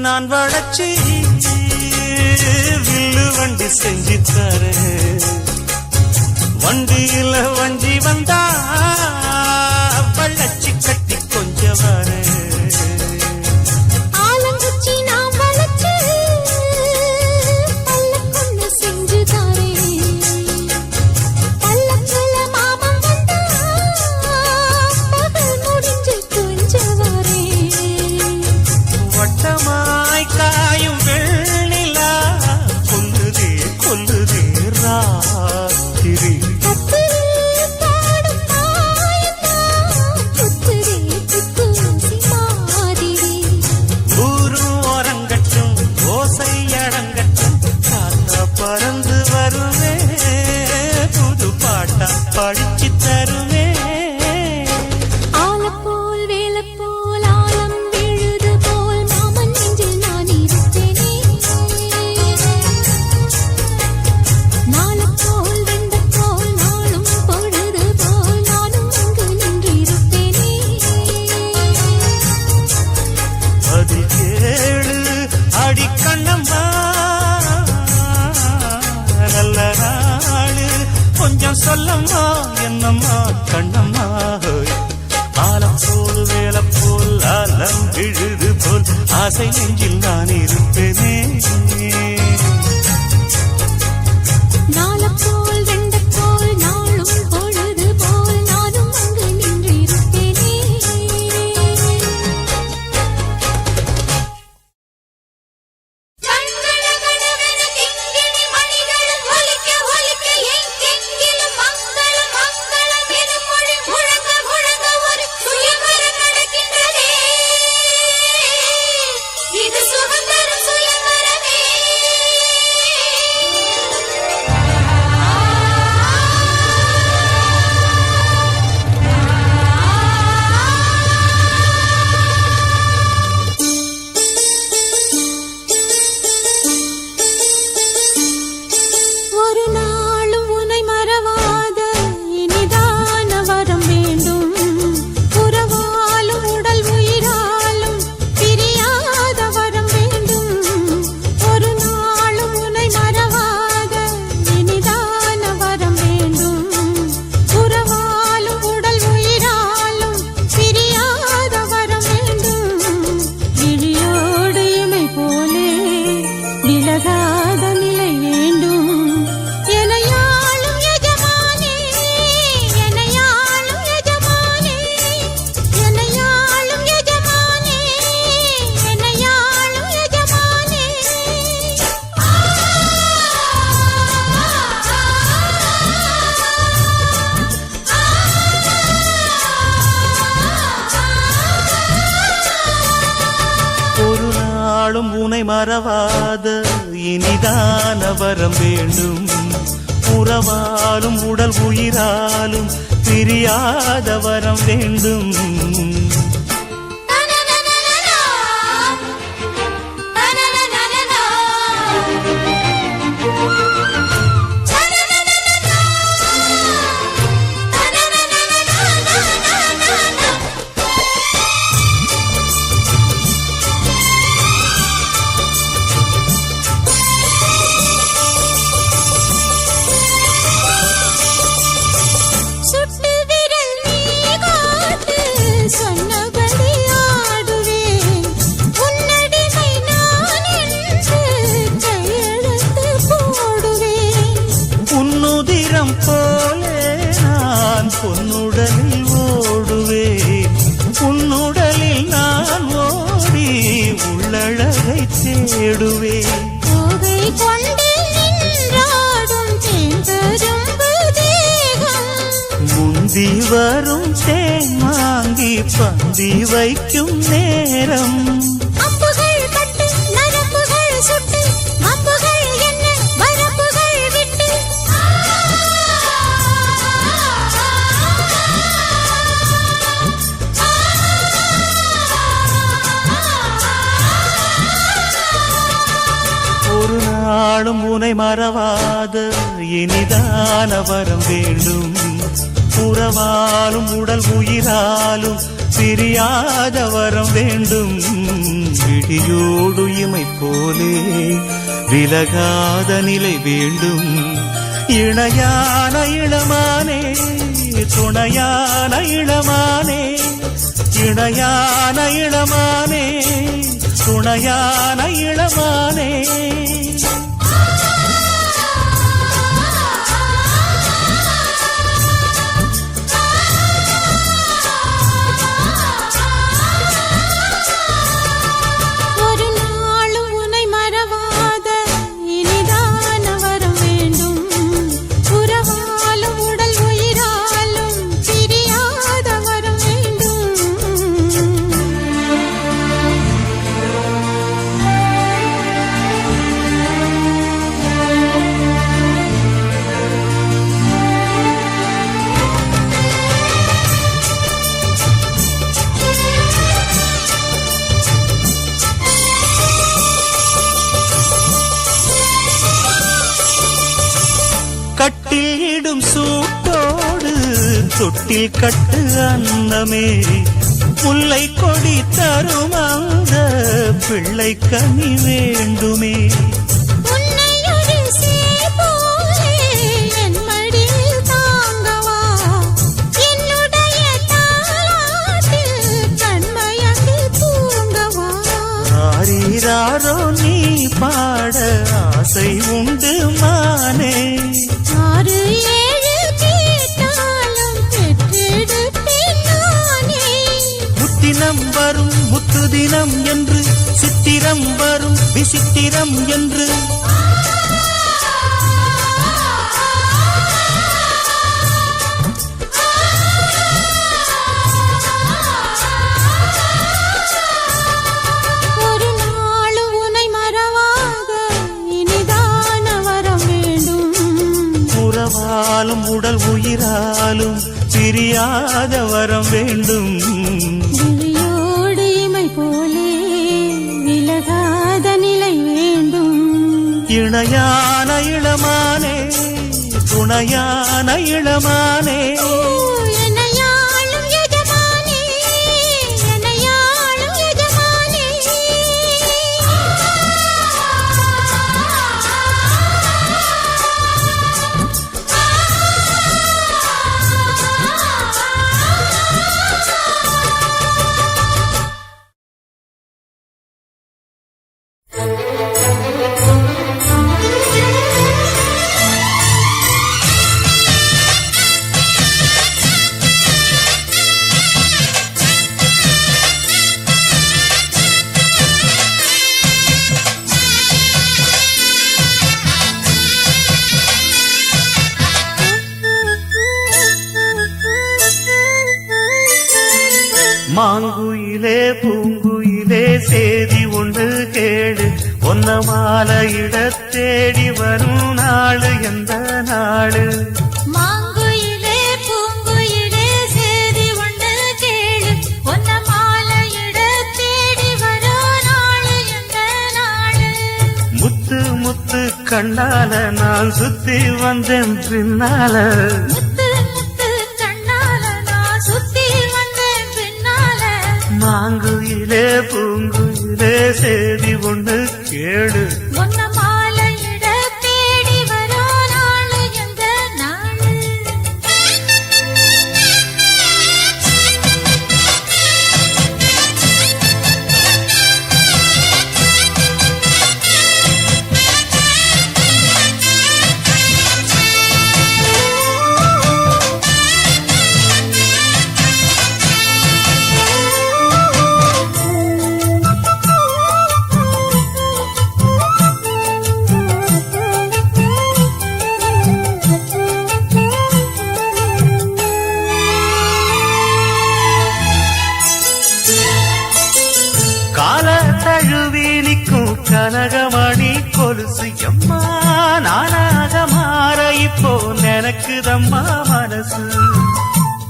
நான் வளச்சி வில்லு வண்டி செஞ்சு தரேன். வண்டியில வஞ்சி வந்தா வள்ளச்சி கட்டி கொஞ்சம் வரேன். சொல்லம்மா என்னம்மா கண்ணம்மா ஆலம் போல் வேல போல் ஆலம் விழுது போல் ஆசை நெஞ்சில் நான் இருப்பேனே. இது சுகந்தரும் சுயங்க நாளும் உனை மறவாத இனிதான வரம் வேண்டும். உறவாலும் உடல் உயிராலும் பிரியாத வரம் வேண்டும். போலே நான் பொன்னுடலில் ஓடுவேன். உன்னுடலில் நான் ஓடி உள்ளழகை தேடுவேன். போகை கொண்டு நின்றாடும் தேங்கரும்பு தேகம். முந்தி வரும் தேன் வாங்கி பந்தி வைக்கும் நேரம். அம்புகள் பட்டு நரம்புகள் சுட்டு அம்புகள் என்ன வரம்புகள் விட்டு. ஒரு நாளும் உனை மறவாத இனிதான வரம் வேண்டும். உறவாலும் உடல் உயிராலும் பிரியாத வரம் வேண்டும். விடியோடு இமை போலே விலகாத நிலை வேண்டும். இணையான இளமானே துணையான இளமானே. இணையான இளமானே துணையான இளமானே. ஒரு நாளும் உனை மறவாத இனிதான வரம் வேண்டும். உறவாலும் உடல் உயிராலும் பிரியாத வரம் வேண்டும். கட்டில் இடும் சூட்டோடு தொட்டில் கட்டு அன்னமே. முல்லை கொடி தரும் அந்த பிள்ளை கனி வேண்டுமே. உன்னை ஒரு சேய் போலே என் மடியில் தாங்கவா. என்னுடைய தாலாட்டில் கண்மயங்கி தூங்கவா. ஆரீராரோ நீ பாட ஆசை உண்டு மானே. 6 7 கேட்டாலும் பெற்றெடுப்பேன் நானே. முத்தினம் வரும் முத்து தினம் என்று சித்திரம் வரும் விசித்திரம் என்று. ஒரு நாளும் உனை மறவாத இனிதான வரம் வேண்டும். உறவாலும் உடல் உயிராலும் பிரியாத வரம் வேண்டும். விழியோடு இமை போலே விலகாத நிலை வேண்டும். இணையான இளமானே துணையான இளமானே. என்னையாளும் எஜமானே என்னையாளும் எஜமானே. மாங்குயிலே பூங்குயிலே சேதி ஒன்று கேடு ஒன்ன மாலையிட தேடி வரும் நாளு எந்த நாளு மாங்குயிலே பூங்குயிலே சேதி ஒன்று கேளு ஒன்ன மாலையிட தேடி வரோ நாளு எந்த நாளு முத்து முத்து கண்ணால நான் சுத்தி வந்தேன் பின்னால முத்து முத்து கண்ணால நான் சுத்தி வந்தேன் பின்னால மாங்குயிலே பூங்குயிலே சேதி ஒன்று கேடு ஒன்ன மாலையிட தேடி வரோ நாளு எந்த நாளு கால தழுவி நிற்கும் கனகமணி கொலுசு எம்மா நானாக மாற இப்போ நினைக்குதம்மா மனசு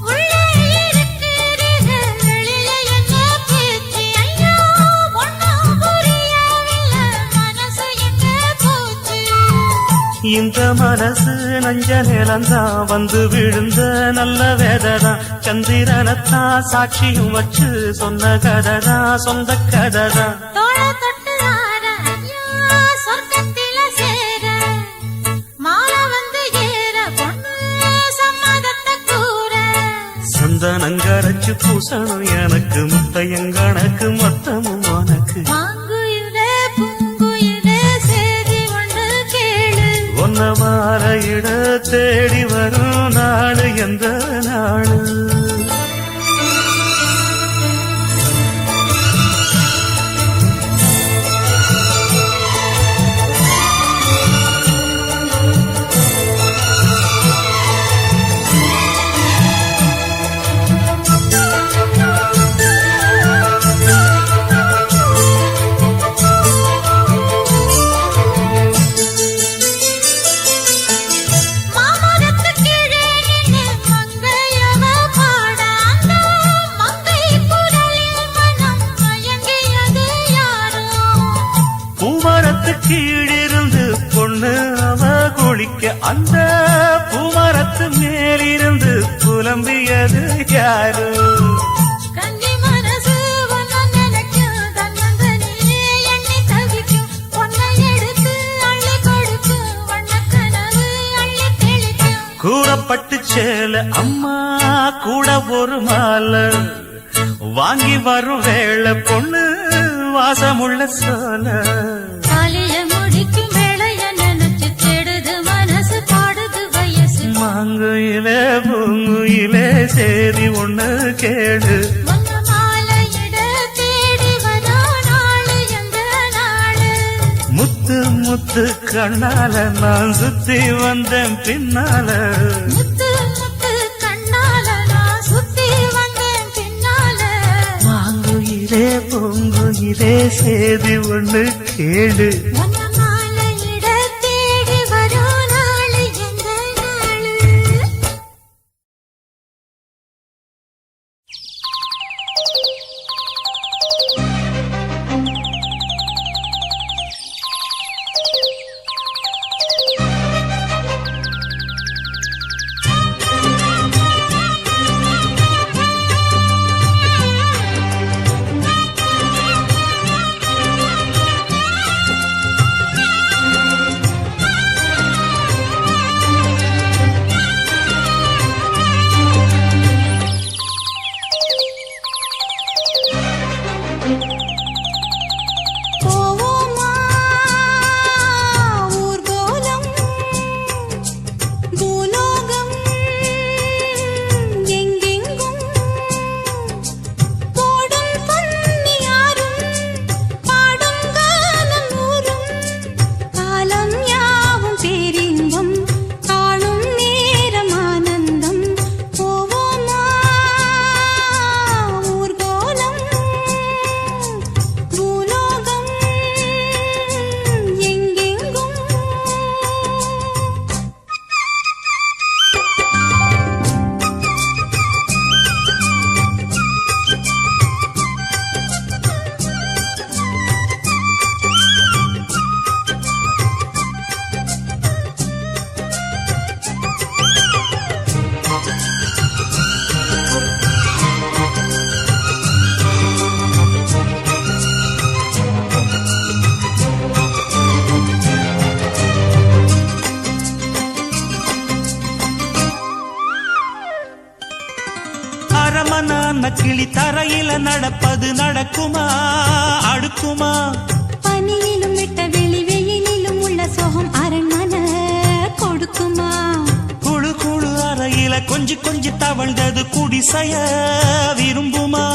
உள்ளே இருக்கிறீங்க வெளியில என்ன பேச்சு ஐயோ ஒண்ணும் புரியவில்லை மனசு எங்க போச்சு இந்த மனசு நஞ்ச நிலந்தான் வந்து விழுந்த நல்ல வேததான் சந்திரனத்தான் சாட்சியும் வச்சு சொன்ன கதைதான் சொந்த கதைதான் தோள தொட்டு ஆற ஐயோ சொர்க்கத்தில சேர மாலை வந்து ஏற பொண்ணு சம்மதத்தை கூற சந்தனங்கரைச்சு பூசணும் எனக்கு முத்தையங்கணக்கு மொத்தமும் உனக்கு மாங்குயிலே பூங்குயிலே சேதி ஒன்று கேளு ஒன்ன மாலையிட தேடி வரும் நாடு எந்த நாடு மாமரத்து கீழே நின்னு மங்கையவ பாட அந்த மங்கை குரலில் மனம் மயங்கியது யாரோ பூமரத்து கீழிருந்து பொண்ணு அவ குளிக்க அந்த பூமரத்து மேலிருந்து புலம்பியது யாரு கன்னி மனசு ஒன்ன நினைக்கும் தன்னந்தனியே எண்ணி தவிக்கும் பொன்னை எடுத்து அள்ளி கொடுக்கும் வண்ணக்கனவு அள்ளி தெளிக்கும் கூறப்பட்டு சேல அம்மா கூட ஒரு மாலை வாங்கி வரும் வேளை பொண்ணு வாசமுள்ள சோல காலையில முடிக்கும் வேளைய நினைச்சு தேடுது மனசு பாடுது வயசு மாங்குயிலே பூங்குயிலே சேதி ஒண்ணு கேடு ஒன்ன மாலையிட தேடி வரோ நாளு எந்த நாளு முத்து முத்து கண்ணால நான் சுத்தி வந்தேன் பின்னால முத்து முத்து கண்ணால நான் சுத்தி வந்தேன் பின்னால மாங்குயிலே பூங்குயிலே சேதி ஒண்ணு கேடு ஒன்ன மாலையிட தேடி வரோ நாளு எந்த நாளு நடப்பது நடக்குமா அடுக்குமா? பனியிலும் விட்ட வெளி வெயிலிலும் உள்ள சோகம் அரண்மனை கொடுக்குமா? குழு குழு அறையில கொஞ்சி கொஞ்சி தவழ்ந்தது குடிசைய விரும்புமா?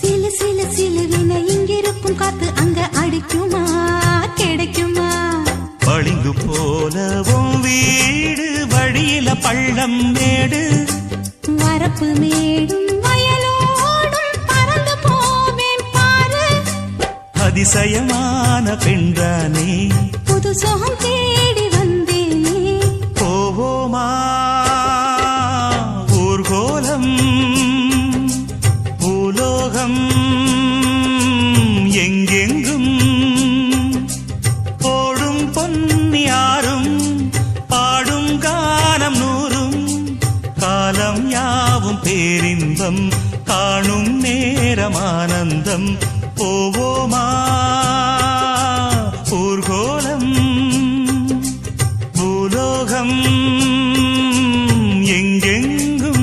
சிலு சிலு சிலுவின இங்கிருக்கும் காத்து அங்க அடிக்குமா கிடைக்குமா? பளிங்கு போலவும் வீடு வழியில பள்ளம் மேடு, வரப்பு மேடும் வயலோடும் பறந்து போவேன் பாரு. அதிசயமான பெண்தானே புது சோகம் தேடி வந்தேனே. போவோமா ஊர்கோலம் பூலோகம் எங்கெங்கும் போடும் பொன்னியாரும் பாடும் கானம் நூறும் காலம் யாவும் பேரின்பம் காணும் நேரம் ஆனந்தம். போவோமா ஊர்கோலம் பூலோகம் எங்கெங்கும்.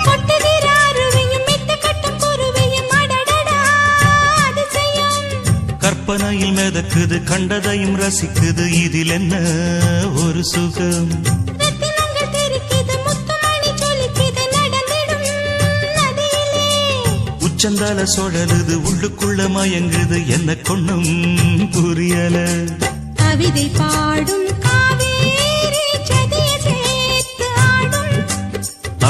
கொட்டுகிற அருவியும் மெட்டு கட்டும் குருவியும் அடடடா அதிசயம். கற்பனையில் மிதக்குது கண்டதையும் ரசிக்குது இதில் என்ன ஒரு சுகம்? ரத்தினங்கள் தெரிக்குது முத்துமணி ஜொலிக்குது நடந்திடும் நதியிலே. உச்சந்தால சுழலுது உள்ளுக்குள்ள மயங்குது என்ன கொண்ணும் புரியல. கவிதை பாடும் காவேரி ஜதியை சேர்த்து ஆடும்.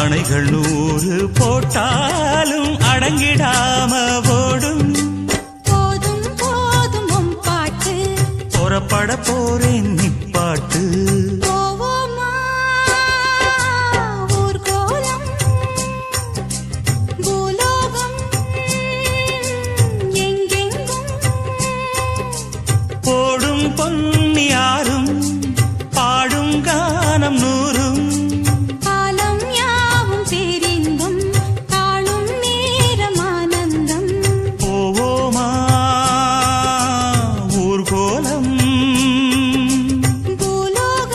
அணைகள் 100 போட்டாலும் அடங்கிடாம ஓடும். போதும் போதும் உன் பாட்டு. புறப்பட போறேன் நிப்பாட்டு. போவோமா ஊர்கோலம் பூலோகம் எங்கெங்கும். போடும் பொன்னியாரும் பாடும் கானம் நூறும் காலம் யாவும் பேரின்பம் காணும் நேரம் ஆனந்தம். போவோமா ஊர்கோலம் பூலோகம்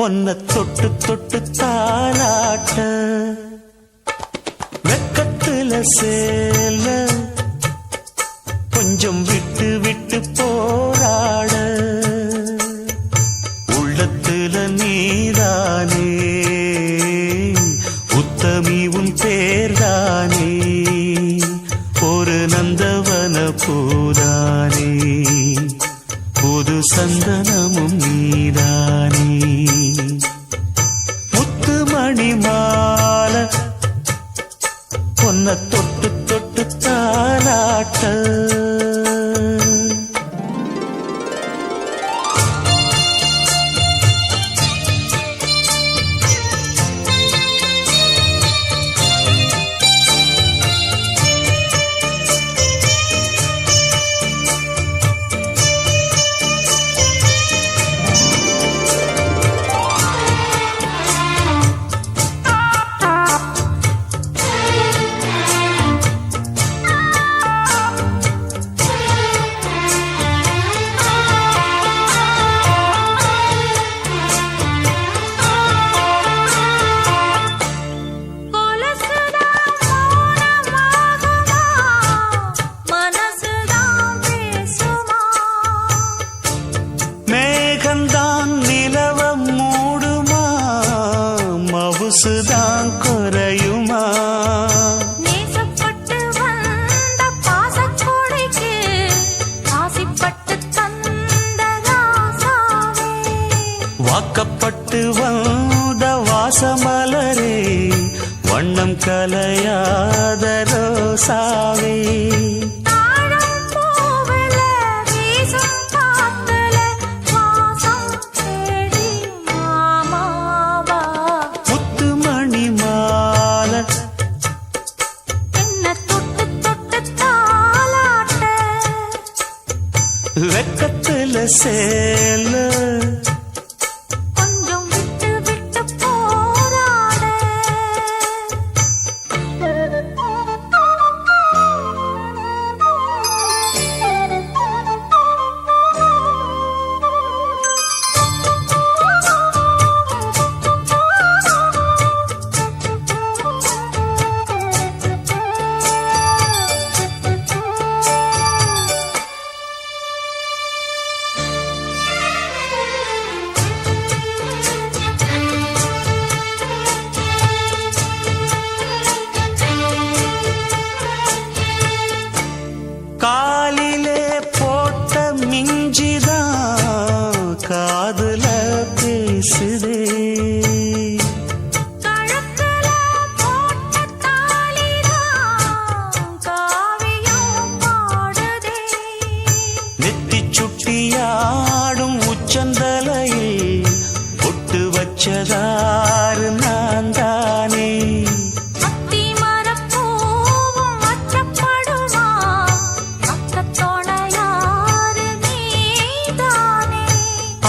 பொன்ன தொட்டு தொட்டு தாலாட்ட வெக்கத்துல சேல கொஞ்சம் விட்டு விட்டு போராட உள்ளத்துல நீதானே உத்தமி உன் பேர்தானே ஒரு நந்தவன பூதானே புது சந்தனமும் நீதானே முத்துமணி மாலை பொன்ன தொட்டு தொட்டு தாலாட்ட மவுசுதான் குறையுமா நேசப்பட்டு வந்த பாசக்கொடைக்கு ஆசைப்பட்டு தந்த ராசாவே வாக்கப்பட்டு வந்த வாசமலரே வண்ணம் கலையாத ரோசாவே வெக்கத்துல சேல கொஞ்சம் விட்டு விட்டு போராட காலிலே போட்ட மிஞ்சிதான் காதுல பேசுதே கழுத்துல போட்ட தாலிதான் காவியம் பாடுதே நெத்தி சுட்டியாடும் உச்சந்தலையில் பொட்டு வச்சதாறு நான் தானே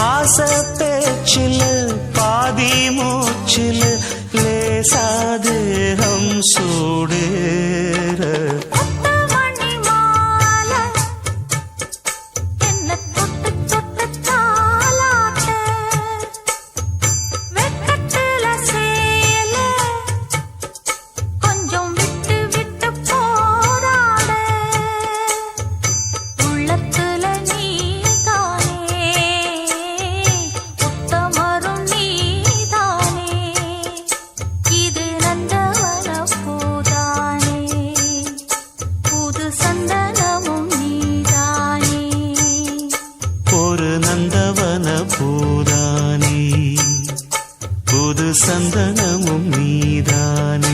ஆசை பேச்சில் பாதி மூச்சில் லேசாதேகம் சூடேற ஒரு நந்தவன பூதானே புது சந்தனமும் நீதானே